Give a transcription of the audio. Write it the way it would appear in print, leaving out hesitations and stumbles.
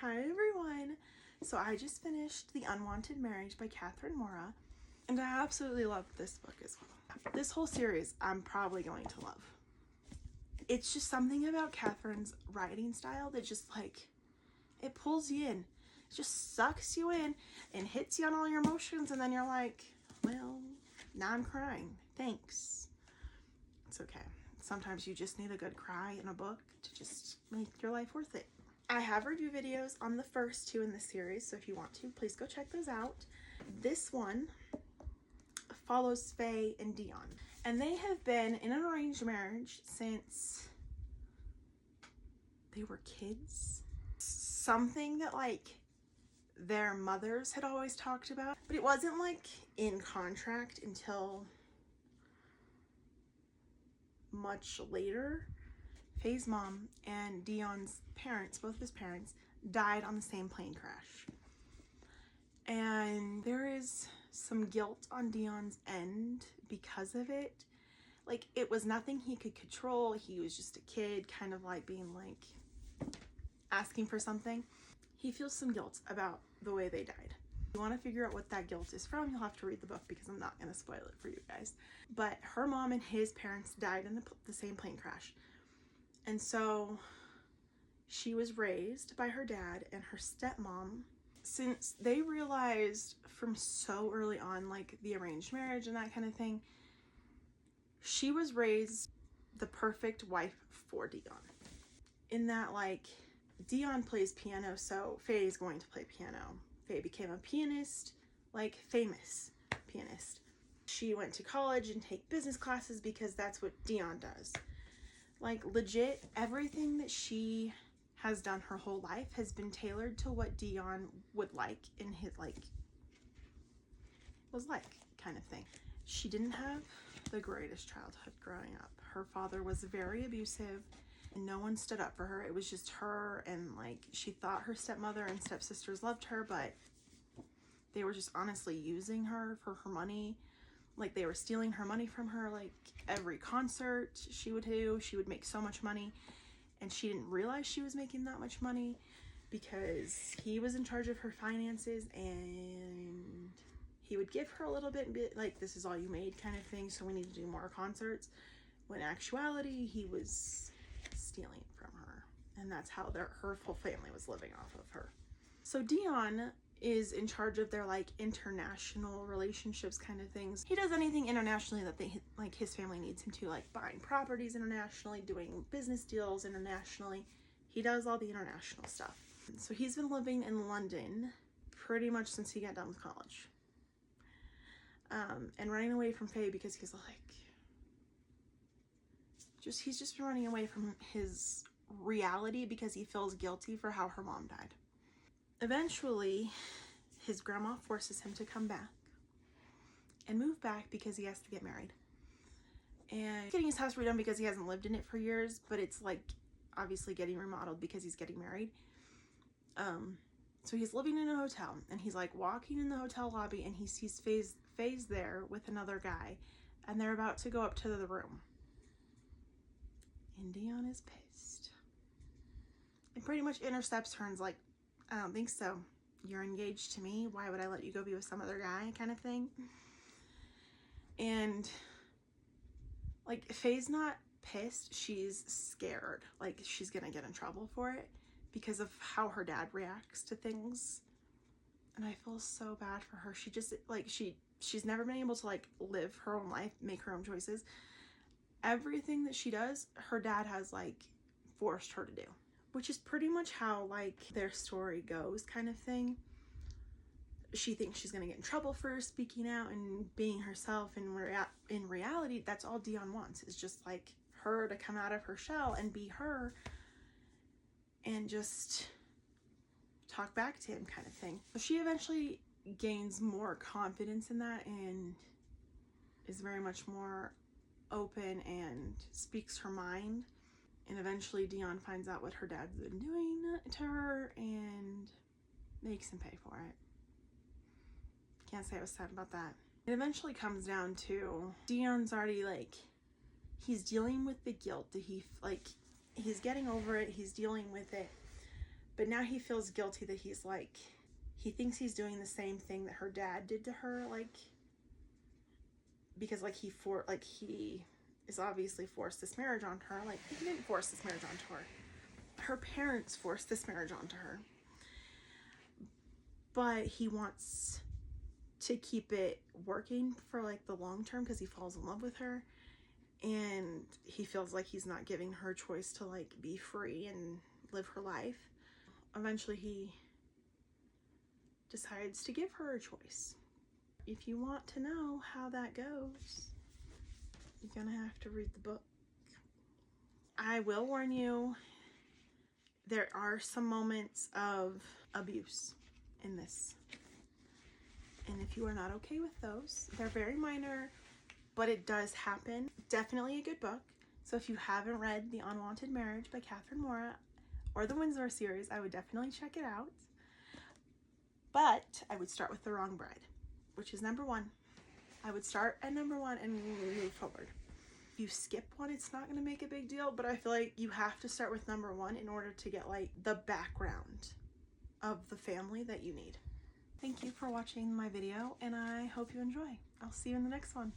Hi everyone! So I just finished The Unwanted Marriage by Maura, and I absolutely loved this book as well. This whole series I'm probably going to love. It's just something about Catherine's writing style that just it pulls you in. It just sucks you in and hits you on all your emotions, and then you're like, well, now I'm crying. Thanks. It's okay. Sometimes you just need a good cry in a book to just make your life worth it. I have review videos on the first two in the series, so if you want to, please go check those out. This one follows Faye and Dion, and they have been in an arranged marriage since they were kids. Something that their mothers had always talked about, but it wasn't in contract until much later. Faye's mom and Dion's parents, both of his parents, died on the same plane crash. And there is some guilt on Dion's end because of it. It was nothing he could control. He was just a kid, kind of being asking for something. He feels some guilt about the way they died. If you want to figure out what that guilt is from, you'll have to read the book because I'm not going to spoil it for you guys. But her mom and his parents died in the same plane crash. And so she was raised by her dad and her stepmom. Since they realized from so early on, the arranged marriage and that kind of thing, she was raised the perfect wife for Dion. In that, Dion plays piano, so Faye's going to play piano. Faye became a pianist, famous pianist. She went to college and take business classes because that's what Dion does. Legit, everything that she has done her whole life has been tailored to what Dion would like in his, was kind of thing. She didn't have the greatest childhood growing up. Her father was very abusive, and no one stood up for her. It was just her, and she thought her stepmother and stepsisters loved her, but they were just honestly using her for her money. They were stealing her money from her. Every concert she would do, she would make so much money, and she didn't realize she was making that much money because he was in charge of her finances, and he would give her a little bit and be this is all you made kind of thing, so we need to do more concerts, when in actuality he was stealing from her, and that's how her whole family was living off of her. So Dion is in charge of their international relationships kind of things. He does anything internationally that they his family needs him to, buying properties internationally, doing business deals internationally. He does all the international stuff. So he's been living in London pretty much since he got done with college, and running away from Faye because he's he's just been running away from his reality because he feels guilty for how her mom died. Eventually, his grandma forces him to come back and move back because he has to get married. And getting his house redone because he hasn't lived in it for years, but it's obviously getting remodeled because he's getting married. So he's living in a hotel, and he's walking in the hotel lobby, and he sees Faye's there with another guy, and they're about to go up to the room. And Dion is pissed and pretty much intercepts her and's I don't think so. You're engaged to me. Why would I let you go be with some other guy kind of thing? And Faye's not pissed. She's scared. She's gonna get in trouble for it because of how her dad reacts to things. And I feel so bad for her. She just she's never been able to live her own life, make her own choices. Everything that she does, her dad has forced her to do, which is pretty much how their story goes kind of thing. She thinks she's gonna get in trouble for speaking out and being herself, and in reality that's all Dion wants, is just her to come out of her shell and be her and just talk back to him kind of thing. So she eventually gains more confidence in that and is very much more open and speaks her mind. And eventually Dion finds out what her dad's been doing to her and makes him pay for it. Can't say I was sad about that. It eventually comes down to Dion's already he's dealing with the guilt that he's getting over it, he's dealing with it, But now he feels guilty that he's like, he thinks he's doing the same thing that her dad did to her, like, because like he is obviously forced this marriage on her. Like, he didn't force this marriage onto her. Her parents forced this marriage onto her. But he wants to keep it working for like the long term because he falls in love with her. And he feels like he's not giving her choice to like be free and live her life. Eventually he decides to give her a choice. If you want to know how that goes, you're gonna have to read the book. I will warn you, there are some moments of abuse in this. And if you are not okay with those, they're very minor, but it does happen. Definitely a good book. So if you haven't read The Unwanted Marriage by Catharina Maura or the Windsor series, I would definitely check it out. But I would start with The Wrong Bride, which is number 1. I would start at number 1 and move forward. If you skip one, it's not going to make a big deal, but I feel like you have to start with number 1 in order to get like the background of the family that you need. Thank you for watching my video, and I hope you enjoy. I'll see you in the next one.